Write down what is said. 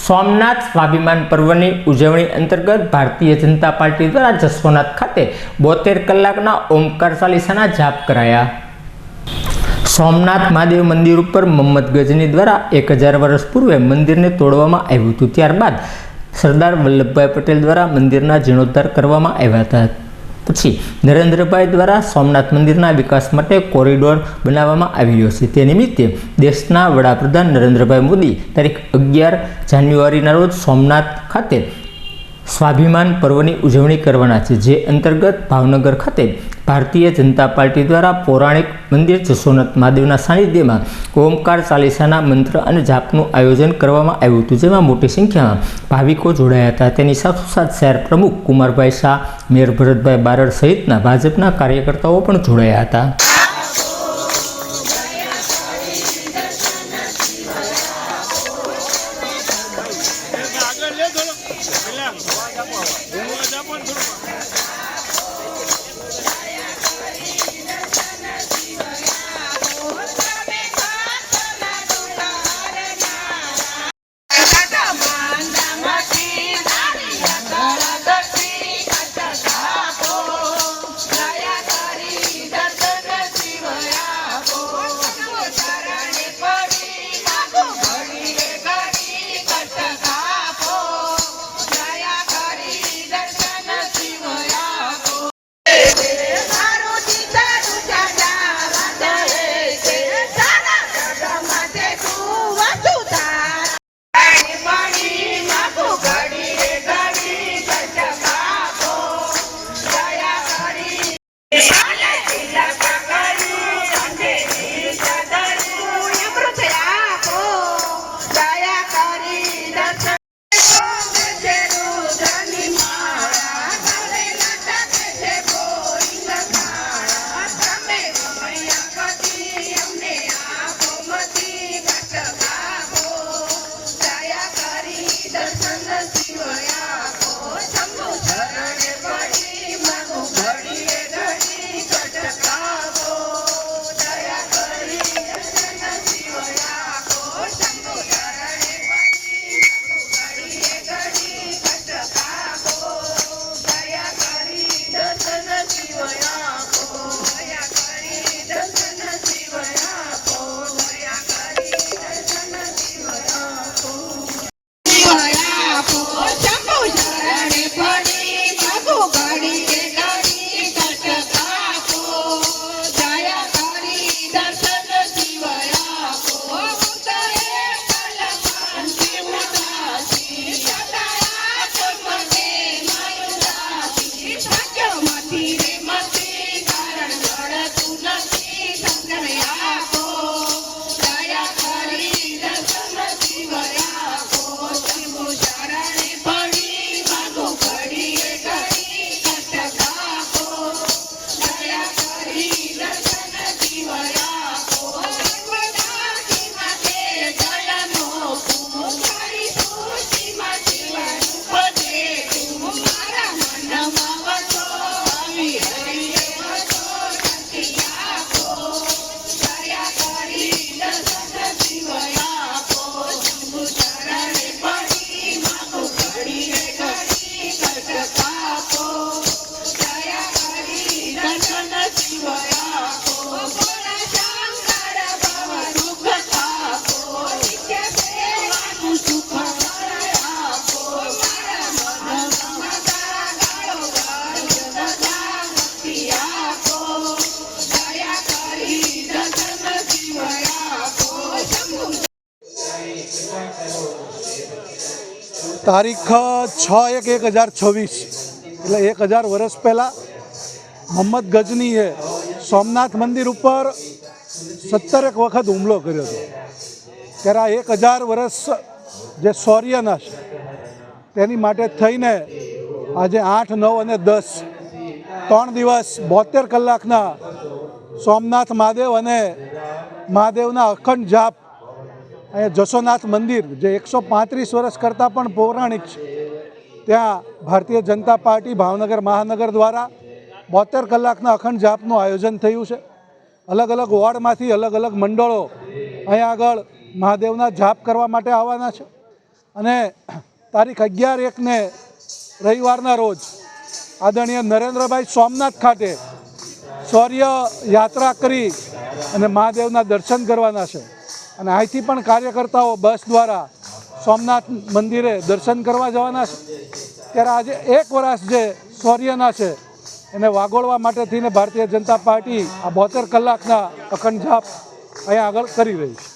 સોમનાથ સ્વાભિમાન પર્વની ઉજવણી અંતર્ગત ભારતીય જનતા પાર્ટી દ્વારા જસોનાથ ખાતે 72 કલાકના ઓમકાર ચાલીસાના જાપ કરાયા। સોમનાથ મહાદેવ મંદિર ઉપર મોહમ્મદ ગજની દ્વારા 1000 વર્ષ પૂર્વે મંદિરને તોડવામાં આવ્યું હતું। ત્યારબાદ સરદાર વલ્લભભાઈ પટેલ દ્વારા મંદિરના જીર્ણોદ્ધાર કરવામાં આવ્યા હતા। પછી નરેન્દ્રભાઈ દ્વારા સોમનાથ મંદિરના વિકાસ માટે કોરિડોર બનાવવામાં આવ્યો છે। તે નિમિત્તે દેશના વડાપ્રધાન નરેન્દ્રભાઈ મોદી તારીખ 11 જાન્યુઆરીના રોજ સોમનાથ ખાતે સ્વાભિમાન પર્વની ઉજવણી કરવાના છે, જે અંતર્ગત ભાવનગર ખાતે ભારતીય જનતા પાર્ટી દ્વારા પૌરાણિક મંદિર જસોનાથ મહાદેવના સાનિધ્યમાં ઓમકાર ચાલીસાના મંત્ર અને જાપનું આયોજન કરવામાં આવ્યું હતું, જેમાં મોટી સંખ્યામાં ભાવિકો જોડાયા હતા। તેની સાથોસાથ શહેર પ્રમુખ કુમારભાઈ શાહ, મેયર ભરતભાઈ બારડ સહિતના ભાજપના કાર્યકર્તાઓ પણ જોડાયા હતા। તારીખ 6/1/2026 એટલે 1000 વર્ષ પહેલાં મોહમ્મદ ગજનીએ સોમનાથ મંદિર ઉપર 17 વખત હુમલો કર્યો હતો। ત્યારે આ 1000 વર્ષ જે શૌર્યના છે તેની માટે થઈને આજે 8, 9 અને 10 3 દિવસ 72 કલાકના સોમનાથ મહાદેવ અને મહાદેવના અખંડ જાપ અહીંયા જસોનાથ મંદિર, જે 135 વર્ષ કરતાં પણ પૌરાણિક છે, ત્યાં ભારતીય જનતા પાર્ટી ભાવનગર મહાનગર દ્વારા 72 કલાકના અખંડ જાપનું આયોજન થયું છે। અલગ અલગ વોર્ડમાંથી અલગ અલગ મંડળો અહીંયા આગળ મહાદેવના જાપ કરવા માટે આવવાના છે। અને તારીખ 11/1ને રવિવારના રોજ આદરણીય નરેન્દ્રભાઈ સોમનાથ ખાતે શૌર્ય યાત્રા કરી અને મહાદેવના દર્શન કરવાના છે. અને અહીંથી પણ કાર્યકર્તાઓ બસ દ્વારા સોમનાથ મંદિરે દર્શન કરવા જવાના છે. ત્યારે આજે 1 વર્ષ જે શૌર્યના છે એને વાગોળવા માટે થઈને ભારતીય જનતા પાર્ટી આ 72 કલાકના અખંડ જાપ અહીંયા આગળ કરી રહી છે.